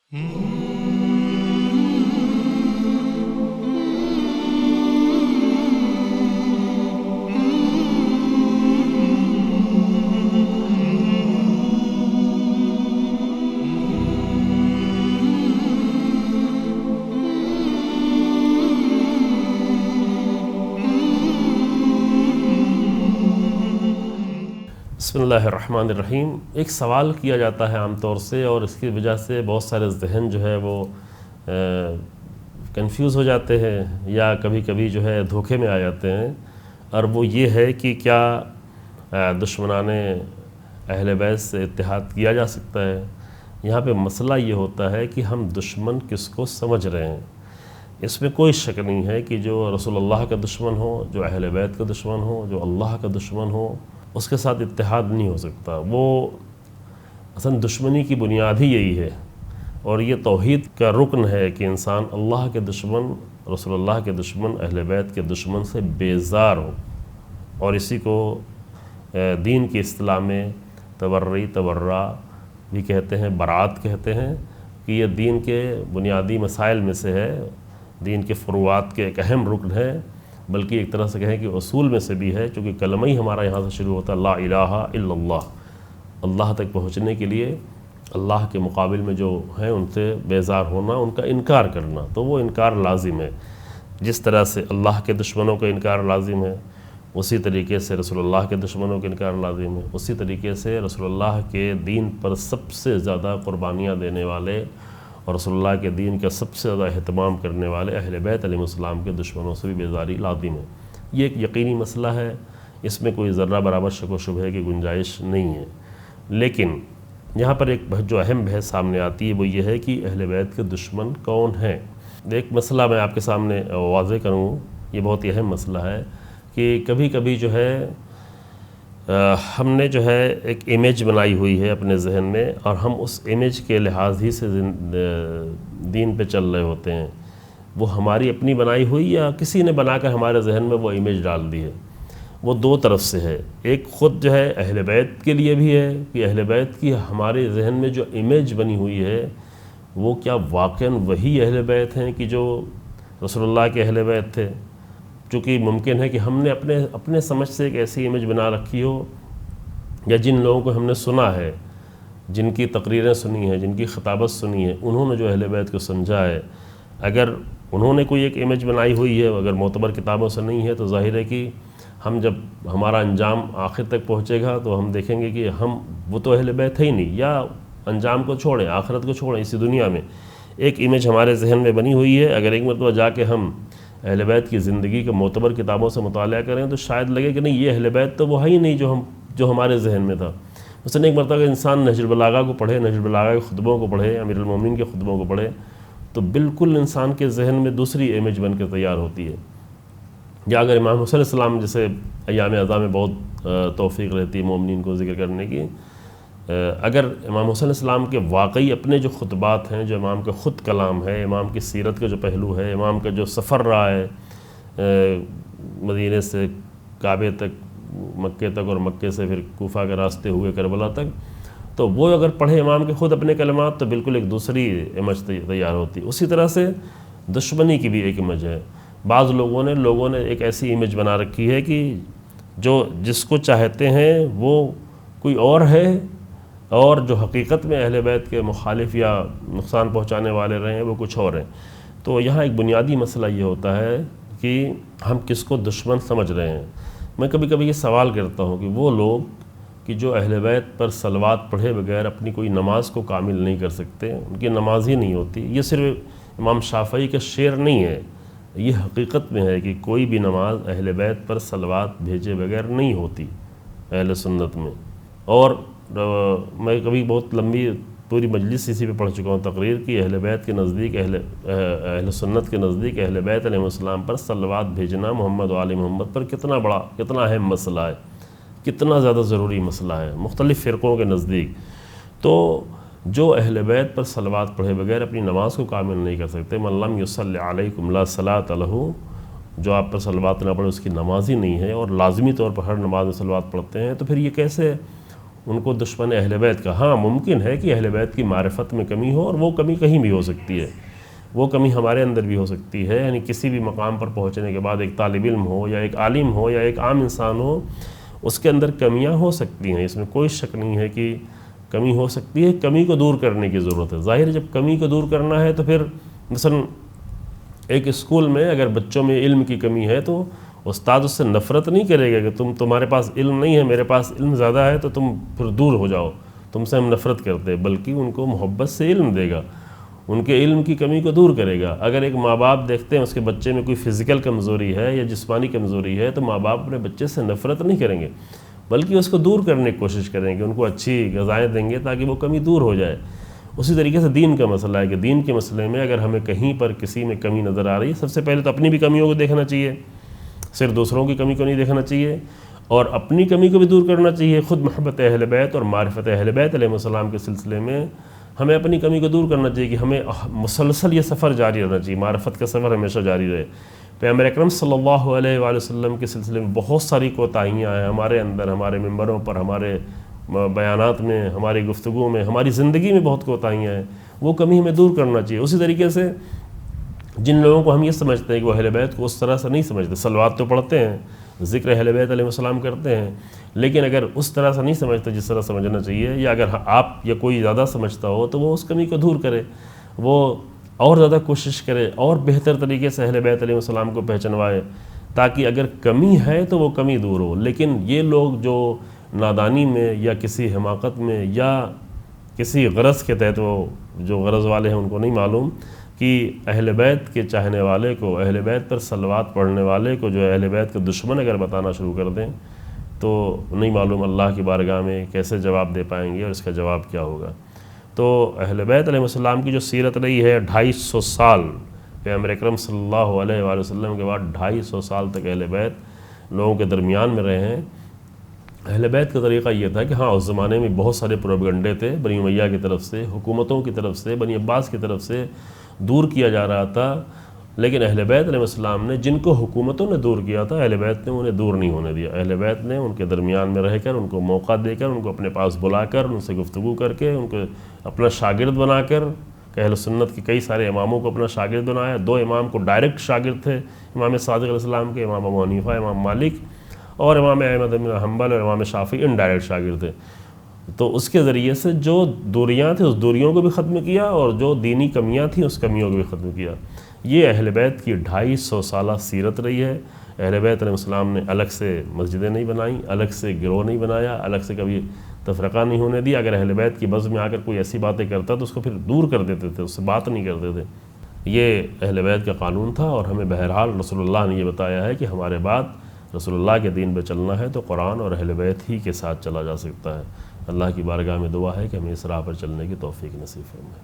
بسم اللہ الرحمن الرحیم۔ ایک سوال کیا جاتا ہے عام طور سے، اور اس کی وجہ سے بہت سارے ذہن جو ہے وہ کنفیوز ہو جاتے ہیں یا کبھی کبھی جو ہے دھوکے میں آ جاتے ہیں، اور وہ یہ ہے کہ کیا دشمنان اہل بیت سے اتحاد کیا جا سکتا ہے۔ یہاں پہ مسئلہ یہ ہوتا ہے کہ ہم دشمن کس کو سمجھ رہے ہیں۔ اس میں کوئی شک نہیں ہے کہ جو رسول اللہ کا دشمن ہو، جو اہل بیت کا دشمن ہو، جو اللہ کا دشمن ہو، اس کے ساتھ اتحاد نہیں ہو سکتا۔ وہ اصلا دشمنی کی بنیاد ہی یہی ہے، اور یہ توحید کا رکن ہے کہ انسان اللہ کے دشمن، رسول اللہ کے دشمن، اہل بیت کے دشمن سے بیزار ہو، اور اسی کو دین کی اصطلاح میں تبرع بھی کہتے ہیں، برات کہتے ہیں، کہ یہ دین کے بنیادی مسائل میں سے ہے، دین کے فروعات کے ایک اہم رکن ہے، بلکہ ایک طرح سے کہیں کہ اصول میں سے بھی ہے، چونکہ کلمہ ہی ہمارا یہاں سے شروع ہوتا ہے، لا الہ الا اللہ۔ اللہ تک پہنچنے کے لیے اللہ کے مقابل میں جو ہیں ان سے بیزار ہونا، ان کا انکار کرنا، تو وہ انکار لازم ہے۔ جس طرح سے اللہ کے دشمنوں کا انکار لازم ہے، اسی طریقے سے رسول اللہ کے دشمنوں کا انکار لازم ہے، اسی طریقے سے رسول اللہ کے دین پر سب سے زیادہ قربانیاں دینے والے اور رسول اللہ کے دین کا سب سے زیادہ اہتمام کرنے والے اہل بیت علیہ السلام کے دشمنوں سے بھی بیزاری لازم ہے۔ یہ ایک یقینی مسئلہ ہے، اس میں کوئی ذرہ برابر شک و شبہ کی گنجائش نہیں ہے۔ لیکن یہاں پر ایک جو اہم بحث سامنے آتی ہے وہ یہ ہے کہ اہل بیت کے دشمن کون ہیں۔ ایک مسئلہ میں آپ کے سامنے واضح کروں، یہ بہت ہی اہم مسئلہ ہے کہ کبھی کبھی جو ہے ہم نے جو ہے ایک امیج بنائی ہوئی ہے اپنے ذہن میں، اور ہم اس امیج کے لحاظ ہی سے دین پہ چل رہے ہوتے ہیں۔ وہ ہماری اپنی بنائی ہوئی یا کسی نے بنا کر ہمارے ذہن میں وہ امیج ڈال دی ہے۔ وہ دو طرف سے ہے، ایک خود جو ہے اہل بیت کے لیے بھی ہے کہ اہل بیت کی ہمارے ذہن میں جو امیج بنی ہوئی ہے وہ کیا واقعاً وہی اہل بیت ہیں کہ جو رسول اللہ کے اہل بیت تھے۔ چونکہ ممکن ہے کہ ہم نے اپنے سمجھ سے ایک ایسی امیج بنا رکھی ہو، یا جن لوگوں کو ہم نے سنا ہے، جن کی تقریریں سنی ہیں، جن کی خطابت سنی ہے، انہوں نے جو اہل بیت کو سمجھا ہے، اگر انہوں نے کوئی ایک امیج بنائی ہوئی ہے، اگر معتبر کتابوں سے نہیں ہے، تو ظاہر ہے کہ ہم جب ہمارا انجام آخر تک پہنچے گا تو ہم دیکھیں گے کہ وہ تو اہل بیت ہے ہی نہیں، یا انجام کو چھوڑیں، آخرت کو چھوڑیں، اسی دنیا میں ایک امیج ہمارے ذہن میں بنی ہوئی ہے۔ اگر ایک مرتبہ جا کے ہم اہل بیت کی زندگی کے معتبر کتابوں سے مطالعہ کریں تو شاید لگے کہ نہیں، یہ اہل بیت تو وہ ہے ہی نہیں جو ہمارے ذہن میں تھا۔ مثلاً ایک مرتبہ انسان نہج البلاغہ کو پڑھے، نہج البلاغہ کے خطبوں کو پڑھے، امیر المومنین کے خطبوں کو پڑھے، تو بالکل انسان کے ذہن میں دوسری امیج بن کر تیار ہوتی ہے۔ یا اگر امام حسین علیہ السلام جیسے ایام اعزاء میں بہت توفیق رہتی ہے مومنین کو ذکر کرنے کی، اگر امام حسین علیہ السلام کے واقعی اپنے جو خطبات ہیں، جو امام کا خود کلام ہے، امام کی سیرت کا جو پہلو ہے، امام کا جو سفر رہا ہے مدینے سے کعبے تک، مکے تک، اور مکے سے پھر کوفہ کے راستے ہوئے کربلا تک، تو وہ اگر پڑھے امام کے خود اپنے کلمات تو بالکل ایک دوسری امیج تیار ہوتی۔ اسی طرح سے دشمنی کی بھی ایک امیج ہے۔ بعض لوگوں نے ایک ایسی امیج بنا رکھی ہے کہ جس کو چاہتے ہیں وہ کوئی اور ہے، اور جو حقیقت میں اہل بیت کے مخالف یا نقصان پہنچانے والے رہے ہیں وہ کچھ اور ہیں۔ تو یہاں ایک بنیادی مسئلہ یہ ہوتا ہے کہ ہم کس کو دشمن سمجھ رہے ہیں۔ میں کبھی کبھی یہ سوال کرتا ہوں کہ وہ لوگ کہ جو اہل بیت پر صلوات پڑھے بغیر اپنی کوئی نماز کو کامل نہیں کر سکتے، ان کی نماز ہی نہیں ہوتی، یہ صرف امام شافعی کا شعر نہیں ہے، یہ حقیقت میں ہے کہ کوئی بھی نماز اہل بیت پر صلوات بھیجے بغیر نہیں ہوتی اہل سنت میں۔ اور میں کبھی بہت لمبی پوری مجلس اسی پہ پڑھ چکا ہوں تقریر کی، اہل بیت کے نزدیک، اہل سنت کے نزدیک اہل بیت علیہ السلام پر صلوات بھیجنا محمد و آل محمد پر کتنا اہم مسئلہ ہے، کتنا زیادہ ضروری مسئلہ ہے مختلف فرقوں کے نزدیک۔ تو جو اہل بیت پر صلوات پڑھے بغیر اپنی نماز کو کامل نہیں کر سکتے، من لم یصلی علیکم لا صلاۃ لہ، جو آپ پر صلوات نہ پڑھے اس کی نماز ہی نہیں ہے، اور لازمی طور پر ہر نماز میں صلوات پڑھتے ہیں، تو پھر یہ کیسے ان کو دشمن اہل بیت کا۔ ہاں ممکن ہے کہ اہل بیت کی معرفت میں کمی ہو، اور وہ کمی کہیں بھی ہو سکتی ہے، وہ کمی ہمارے اندر بھی ہو سکتی ہے، یعنی کسی بھی مقام پر پہنچنے کے بعد ایک طالب علم ہو یا ایک عالم ہو یا ایک عام انسان ہو، اس کے اندر کمیاں ہو سکتی ہیں، اس میں کوئی شک نہیں ہے کہ کمی ہو سکتی ہے۔ کمی کو دور کرنے کی ضرورت ہے۔ ظاہر جب کمی کو دور کرنا ہے تو پھر مثلا ایک اسکول میں اگر بچوں میں علم کی کمی ہے تو استاد اس سے نفرت نہیں کرے گا کہ تمہارے پاس علم نہیں ہے، میرے پاس علم زیادہ ہے تو تم پھر دور ہو جاؤ، تم سے ہم نفرت کرتے، بلکہ ان کو محبت سے علم دے گا، ان کے علم کی کمی کو دور کرے گا۔ اگر ایک ماں باپ دیکھتے ہیں اس کے بچے میں کوئی فزیکل کمزوری ہے یا جسمانی کمزوری ہے تو ماں باپ اپنے بچے سے نفرت نہیں کریں گے، بلکہ اس کو دور کرنے کی کوشش کریں گے، ان کو اچھی غذائیں دیں گے تاکہ وہ کمی دور ہو جائے۔ اسی طریقے سے دین کا مسئلہ ہے کہ دین کے مسئلے میں اگر ہمیں کہیں پر کسی میں کمی نظر آ رہی ہے، سب سے پہلے تو اپنی بھی کمیوں کو دیکھنا چاہیے، صرف دوسروں کی کمی کو نہیں دیکھنا چاہیے، اور اپنی کمی کو بھی دور کرنا چاہیے۔ خود محبت اہل بیت اور معرفت اہل بیت علیہ السلام کے سلسلے میں ہمیں اپنی کمی کو دور کرنا چاہیے کہ ہمیں مسلسل یہ سفر جاری رہنا چاہیے، معرفت کا سفر ہمیشہ جاری رہے۔ پیغمبر اکرم صلی اللہ علیہ وآلہ وسلم کے سلسلے میں بہت ساری کوتاہیاں ہیں ہمارے اندر، ہمارے ممبروں پر، ہمارے بیانات میں، ہماری گفتگو میں، ہماری زندگی میں بہت کوتاہیاں ہیں، وہ کمی ہمیں دور کرنا چاہیے۔ اسی طریقے سے جن لوگوں کو ہم یہ سمجھتے ہیں کہ وہ اہل بیت کو اس طرح سے نہیں سمجھتے، صلوات تو پڑھتے ہیں، ذکر اہل بیت علیہ السلام کرتے ہیں، لیکن اگر اس طرح سے نہیں سمجھتے جس طرح سمجھنا چاہیے، یا اگر آپ یا کوئی زیادہ سمجھتا ہو تو وہ اس کمی کو دور کرے، وہ اور زیادہ کوشش کرے اور بہتر طریقے سے اہل بیت علیہ السلام کو پہچنوائے، تاکہ اگر کمی ہے تو وہ کمی دور ہو۔ لیکن یہ لوگ جو نادانی میں یا کسی حماقت میں یا کسی غرض کے تحت، وہ جو غرض والے ہیں ان کو نہیں معلوم کہ اہل بیت کے چاہنے والے کو، اہل بیت پر صلوات پڑھنے والے کو جو اہل بیت کا دشمن اگر بتانا شروع کر دیں تو نہیں معلوم اللہ کی بارگاہ میں کیسے جواب دے پائیں گے اور اس کا جواب کیا ہوگا۔ تو اہل بیت علیہ السلام کی جو سیرت رہی ہے 250 سال، پیغمبر اکرم صلی اللہ علیہ وآلہ وسلم کے بعد 250 سال تک اہل بیت لوگوں کے درمیان میں رہے ہیں۔ اہل بیت کا طریقہ یہ تھا کہ ہاں اس زمانے میں بہت سارے پروپیگنڈے تھے، بنی امیہ کی طرف سے، حکومتوں کی طرف سے، بنی عباس کی طرف سے دور کیا جا رہا تھا، لیکن اہل بیت علیہ السلام نے جن کو حکومتوں نے دور کیا تھا، اہل بیت نے انہیں دور نہیں ہونے دیا۔ اہل بیت نے ان کے درمیان میں رہ کر، ان کو موقع دے کر، ان کو اپنے پاس بلا کر، ان سے گفتگو کر کے، ان کو اپنا شاگرد بنا کر، کہ اہل سنت کے کئی سارے اماموں کو اپنا شاگرد بنایا۔ 2 امام کو ڈائریکٹ شاگرد تھے، امام صادق علیہ السلام کے، امام ابو حنیفہ، امام مالک، اور امام احمد بن حنبل اور امام شافعی انڈائریکٹ شاگرد تھے۔ تو اس کے ذریعے سے جو دوریاں تھیں اس دوریوں کو بھی ختم کیا، اور جو دینی کمیاں تھیں اس کمیوں کو بھی ختم کیا۔ یہ اہل بیت کی 250 سالہ سیرت رہی ہے۔ اہل بیت علیہ السلام نے الگ سے مسجدیں نہیں بنائیں، الگ سے گروہ نہیں بنایا، الگ سے کبھی تفرقہ نہیں ہونے دیا۔ اگر اہل بیت کی بزم میں آ کر کوئی ایسی باتیں کرتا تو اس کو پھر دور کر دیتے تھے، اس سے بات نہیں کرتے تھے۔ یہ اہل بیت کا قانون تھا، اور ہمیں بہرحال رسول اللہ نے یہ بتایا ہے کہ ہمارے بعد رسول اللہ کے دین پہ چلنا ہے تو قرآن اور اہل بیت ہی کے ساتھ چلا جا سکتا ہے۔ اللہ کی بارگاہ میں دعا ہے کہ ہمیں اس راہ پر چلنے کی توفیق نصیب فرمائے۔